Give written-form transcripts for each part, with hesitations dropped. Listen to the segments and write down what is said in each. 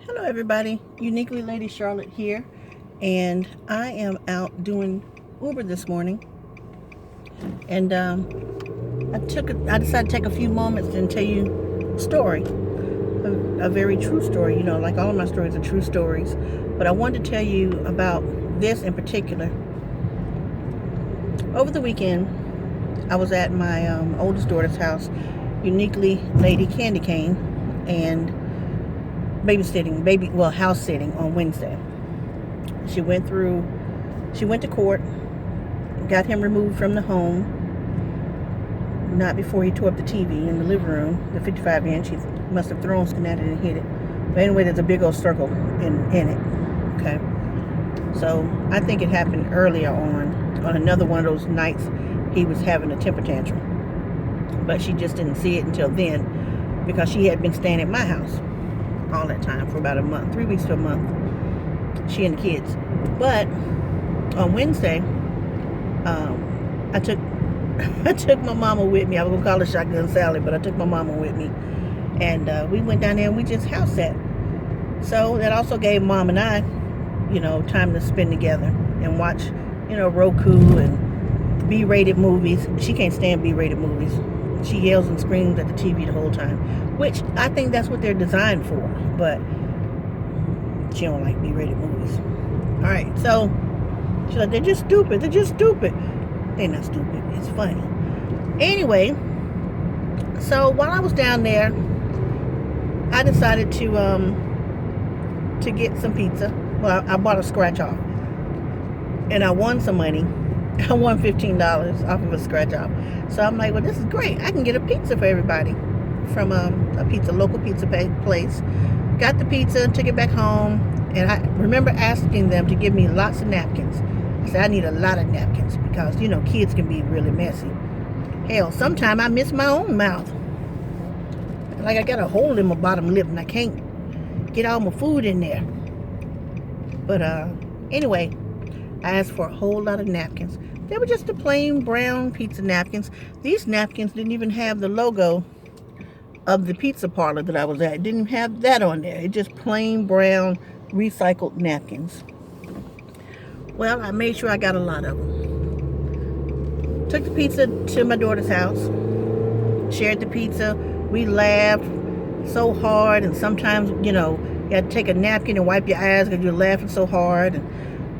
Hello everybody, Uniquely Lady Charlotte here, and I am out doing Uber this morning, and I decided to take a few moments and tell you a story, a very true story. Like all of my stories are true stories, but I wanted to tell you about this in particular. Over the weekend, I was at my oldest daughter's house, Uniquely Lady Candy Cane, and house sitting on Wednesday. She went to court, got him removed from the home, not before he tore up the TV in the living room, the 55 inch. He must have thrown something at it and hit it. But anyway, there's a big old circle in it. Okay. So I think it happened earlier on another one of those nights he was having a temper tantrum. But she just didn't see it until then because she had been staying at my house all that time for about a month, 3 weeks to a month, she and the kids. But on Wednesday, I took my mama with me. I was gonna call her Shotgun Sally, but I took my mama with me, and we went down there and we just house sat. So that also gave Mom and I, time to spend together and watch, Roku and B-rated movies. She can't stand B-rated movies. She yells and screams at the TV the whole time, which I think that's what they're designed for, but she don't like B-rated movies. All right, so she's like, they're just stupid. They're not stupid. It's funny. Anyway, so while I was down there, I decided to get some pizza. Well, I bought a scratch off, and I won some money. I won $15 off of a scratch off. So I'm like, well, this is great. I can get a pizza for everybody from a local pizza place. Got the pizza, took it back home, and I remember asking them to give me lots of napkins. I said, I need a lot of napkins because, kids can be really messy. Hell, sometimes I miss my own mouth. Like I got a hole in my bottom lip and I can't get all my food in there. But anyway, I asked for a whole lot of napkins. They were just the plain brown pizza napkins. These napkins didn't even have the logo of the pizza parlor that I was at. It didn't have that on there. It just plain brown recycled napkins. Well, I made sure I got a lot of them. Took the pizza to my daughter's house. Shared the pizza. We laughed so hard, and sometimes, you had to take a napkin and wipe your eyes because you're laughing so hard. And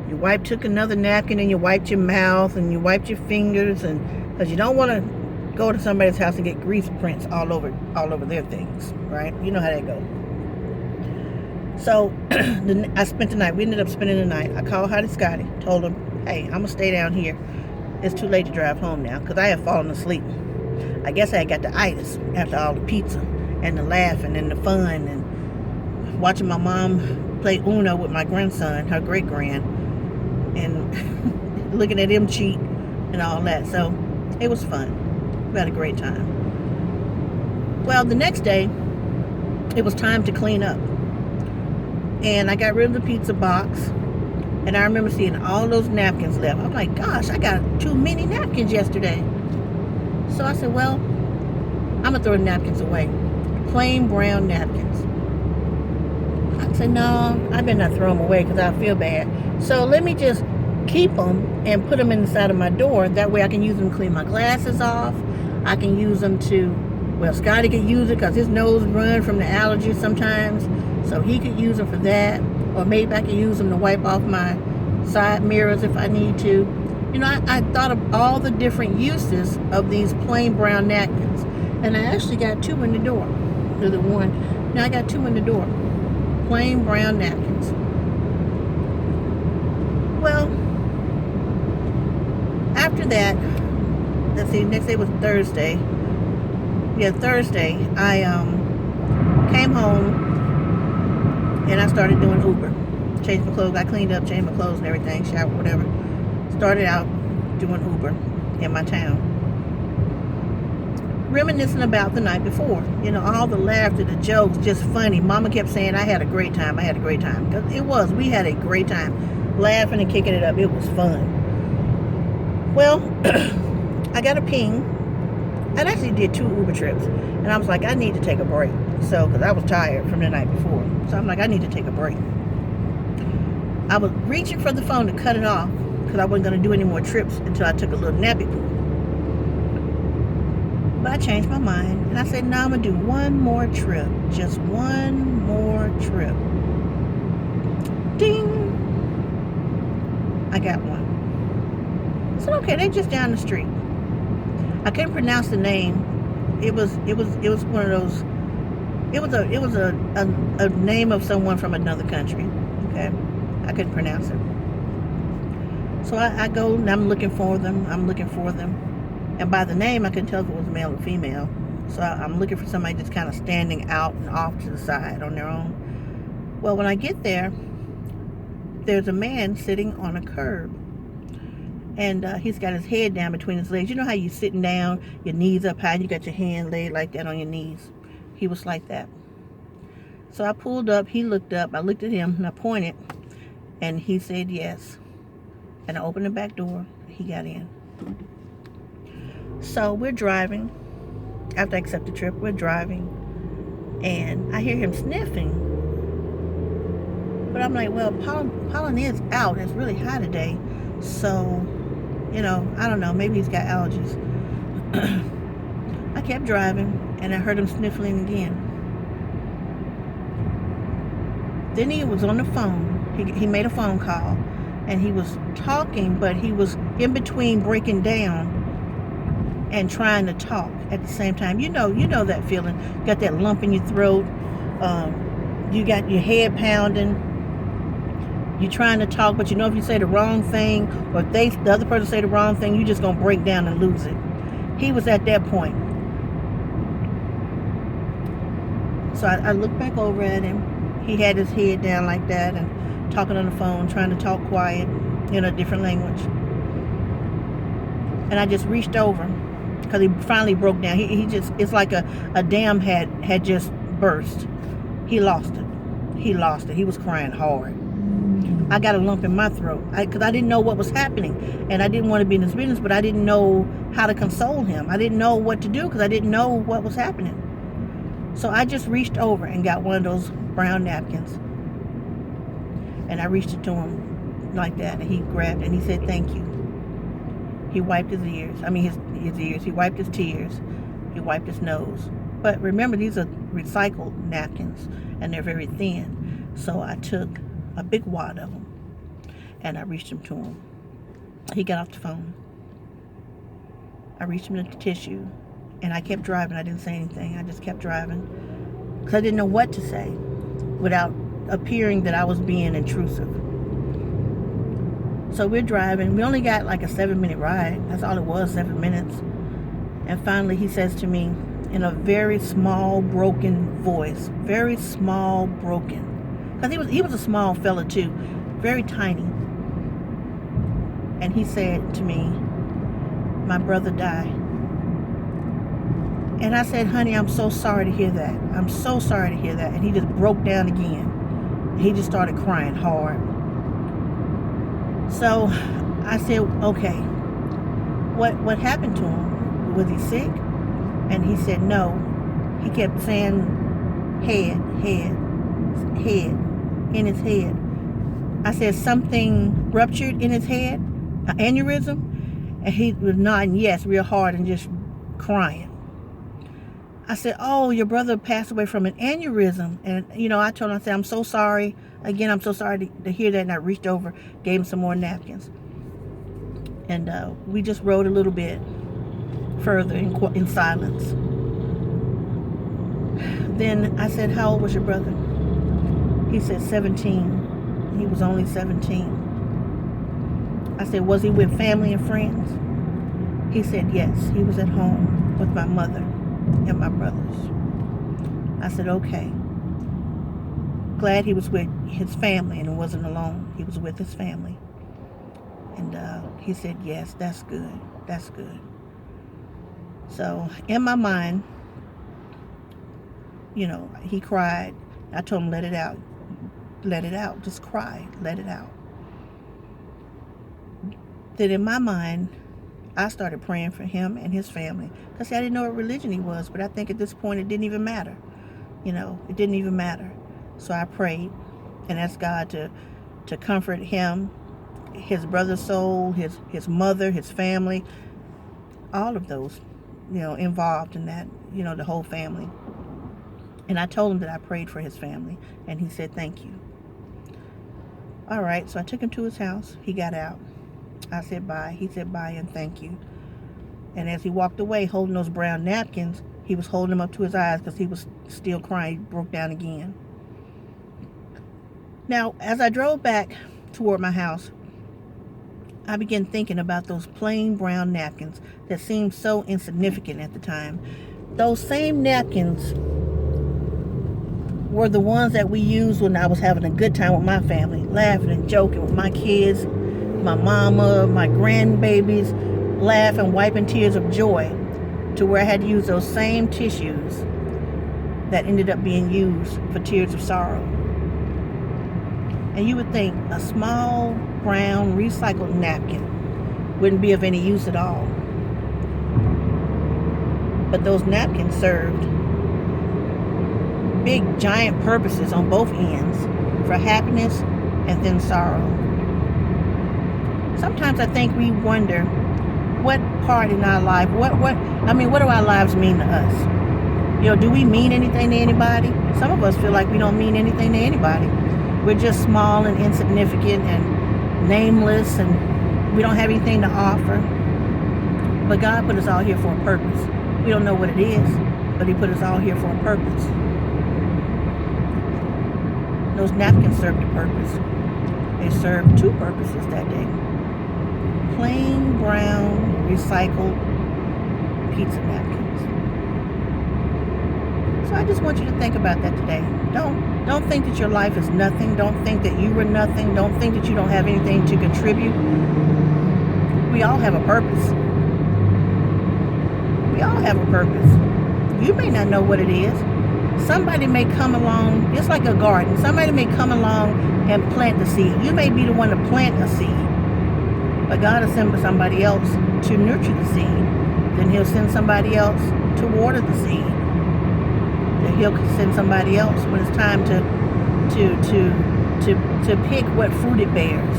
you took another napkin and you wiped your mouth and you wiped your fingers, and because you don't want to go to somebody's house and get grease prints all over their things, right? You know how that goes. So I spent the night. We ended up spending the night. I called Hottie Scotty, told him, hey, I'm gonna stay down here. It's too late to drive home now because I had fallen asleep. I guess I had got the itis after all the pizza and the laughing and the fun and watching my mom play Uno with my grandson, her great grand, and looking at him cheat and all that. So it was fun. We had a great time. Well, the next day, it was time to clean up. And I got rid of the pizza box. And I remember seeing all those napkins left. I'm like, gosh, I got too many napkins yesterday. So I said, well, I'm going to throw the napkins away. Plain brown napkins. I said, no, I better not throw them away because I feel bad. So let me just keep them and put them inside of my door. That way I can use them to clean my glasses off. I can use them Scotty could use it because his nose runs from the allergies sometimes. So he could use them for that. Or maybe I could use them to wipe off my side mirrors if I need to. I thought of all the different uses of these plain brown napkins. And I actually got 2 in the door. Now I got 2 in the door. Plain brown napkins. Well, after that, let's see, next day was Thursday. Yeah, Thursday, I came home and I started doing Uber. Changed my clothes, I cleaned up, changed my clothes and everything, showered, whatever. Started out doing Uber in my town. Reminiscing about the night before. All the laughter, the jokes, just funny. Mama kept saying, I had a great time. Because it was. We had a great time. Laughing and kicking it up. It was fun. Well, I got a ping. I actually did 2 Uber trips. And I was like, I need to take a break. So, because I was tired from the night before. So I'm like, I need to take a break. I was reaching for the phone to cut it off because I wasn't going to do any more trips until I took a little nappy poo. But I changed my mind and I said, no, I'm going to do one more trip. Just one more trip. Ding! I got one. I said, okay, they're just down the street. I couldn't pronounce the name. It was one of those. It was a name of someone from another country. Okay, I couldn't pronounce it. So I go and I'm looking for them. And by the name I couldn't tell if it was male or female. So I'm looking for somebody just kind of standing out and off to the side on their own. Well, when I get there, there's a man sitting on a curb. And he's got his head down between his legs. You know how you sitting down, your knees up high, and you got your hand laid like that on your knees? He was like that. So I pulled up, he looked up, I looked at him, and I pointed, and he said yes. And I opened the back door, he got in. So we're driving. After I accept the trip, we're driving. And I hear him sniffing. But I'm like, well, pollen is out. It's really high today. So, I don't know. Maybe he's got allergies. I kept driving, and I heard him sniffling again. Then he was on the phone. He made a phone call, and he was talking, but he was in between breaking down and trying to talk at the same time. You know that feeling. You got that lump in your throat. You got your head pounding. You're trying to talk, but if you say the wrong thing, or if the other person say the wrong thing, you're just going to break down and lose it. He was at that point. So I looked back over at him. He had his head down like that and talking on the phone, trying to talk quiet in a different language. And I just reached over because he finally broke down. It's like a dam had just burst. He lost it. He was crying hard. I got a lump in my throat because I didn't know what was happening, and I didn't want to be in his business, but I didn't know how to console him. I didn't know what to do because I didn't know what was happening. So I just reached over and got one of those brown napkins, and I reached it to him like that, and he grabbed it and he said thank you. He wiped his ears. His ears. He wiped his tears. He wiped his nose. But remember, these are recycled napkins, and they're very thin. So I took a big wad of them, and I reached him to him. He got off the phone. I reached him the tissue, and I kept driving. I didn't say anything. I just kept driving because I didn't know what to say without appearing that I was being intrusive. So we're driving. We only got like a 7-minute ride. That's all it was, 7 minutes. And finally he says to me in a very small, broken voice, very small, broken, because he was a small fella too, very tiny. And he said to me, my brother died. And I said, honey, I'm so sorry to hear that. I'm so sorry to hear that. And he just broke down again. He just started crying hard. So I said, okay, what happened to him? Was he sick? And he said no. He kept saying head, in his head. I said, something ruptured in his head? An aneurysm? And he was nodding yes real hard and just crying. I said, oh, your brother passed away from an aneurysm. And, I told him, I said, I'm so sorry. Again, I'm so sorry to hear that. And I reached over, gave him some more napkins. And we just rode a little bit further in silence. Then I said, how old was your brother? He said 17. He was only 17. I said, was he with family and friends? He said, yes. He was at home with my mother and my brothers. I said, okay. Glad he was with his family and wasn't alone. He was with his family. And he said, yes, that's good. That's good. So in my mind, he cried. I told him, let it out. Let it out. Just cry. Let it out. Then in my mind, I started praying for him and his family. Because I didn't know what religion he was, but I think at this point it didn't even matter. It didn't even matter. So I prayed and asked God to comfort him, his brother's soul, his mother, his family, all of those, involved in that, the whole family. And I told him that I prayed for his family, and he said, thank you. All right, so I took him to his house. He got out. I said bye. He said bye and thank you. And as he walked away holding those brown napkins, he was holding them up to his eyes because he was still crying. He broke down again. Now, as I drove back toward my house, I began thinking about those plain brown napkins that seemed so insignificant at the time. Those same napkins were the ones that we used when I was having a good time with my family, laughing and joking with my kids, my mama, my grandbabies, laughing, wiping tears of joy, to where I had to use those same tissues that ended up being used for tears of sorrow. And you would think a small brown recycled napkin wouldn't be of any use at all. But those napkins served big giant purposes on both ends for happiness and then sorrow. Sometimes I think we wonder what part in our life, what do our lives mean to us? Do we mean anything to anybody? Some of us feel like we don't mean anything to anybody. We're just small and insignificant and nameless, and we don't have anything to offer. But God put us all here for a purpose. We don't know what it is, but he put us all here for a purpose. Those napkins served a purpose. They served two purposes that day. Plain brown recycled pizza napkins. So I just want you to think about that today. Don't think that your life is nothing. Don't think that you were nothing. Don't think that you don't have anything to contribute. We all have a purpose. We all have a purpose. You may not know what it is. Somebody may come along, just like a garden. Somebody may come along and plant the seed. You may be the one to plant a seed. But God will send somebody else to nurture the seed. Then he'll send somebody else to water the seed. Then he'll send somebody else when it's time to pick what fruit it bears.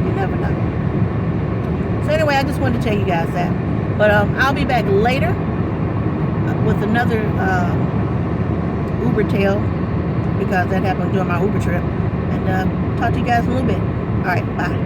You never know. So anyway, I just wanted to tell you guys that. But I'll be back later with another Uber tale, because that happened during my Uber trip. And talk to you guys in a little bit. All right, bye.